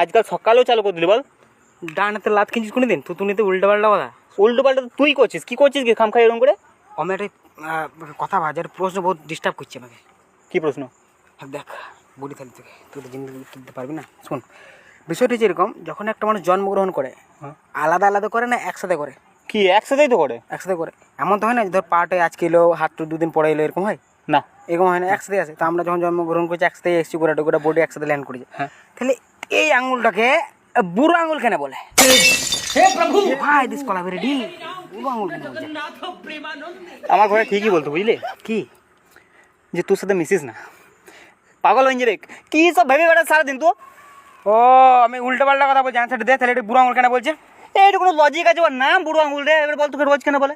আজকাল সকালেও চালু করে দিলি বল। ডান হাতে লাত কিনছিস কোনো দিন? তুই নিতে উল্টো পাল্টা কথা। উল্টো পাল্টা তুই করছিস, কি করছিস কি খাম খাই এরকম করে? আমি একটা কথা ভাজার প্রশ্ন বহুত ডিস্টার্ব করছে আমাকে। কি প্রশ্ন? দেখ বলি তাহলে তোকে, তুই তো জিনিস উত্তর দিতে পারবি না। শোন, বিষয়টা হচ্ছে এরকম, যখন একটা মানুষ জন্মগ্রহণ করে আলাদা আলাদা করে না একসাথে করে? কি একসাথেই তো করে? একসাথে করে। এমন তো হয় না যে ধর পাটে আজকে এলো হাত তো দুদিন পরে এলো, এরকম হয় না। এরকম হয় না, একসাথে আছে। তো আমরা যখন জন্মগ্রহণ করছি একসাথে এসছি, গোটা গোটা বডি একসাথে ল্যান্ড করেছে। হ্যাঁ। তাহলে এই আঙুলটাকে বুড়ো আঙুল কেন বলে? হে প্রভু ভাই দিস কলা রেডি, বুড়ো আঙুল কেন বলছে? আমার ঘরে ঠিকই বলতো বুঝলি, কি যে তোর সাথে মিশিস না, পাগল হয়ে যাবে। কি সব ভেবে বেড়া সারাদিন তো। ও আমি উল্টো পাল্টা কথা বলছি, আনসারটা দে। তাহলে এটা বুড়ো আঙুল কেন বলছে? এইটা কোনো লজিক আছে? ওর নাম বুড়ো আঙুল রে, এবার বল তোকে রোজ কেন বলে?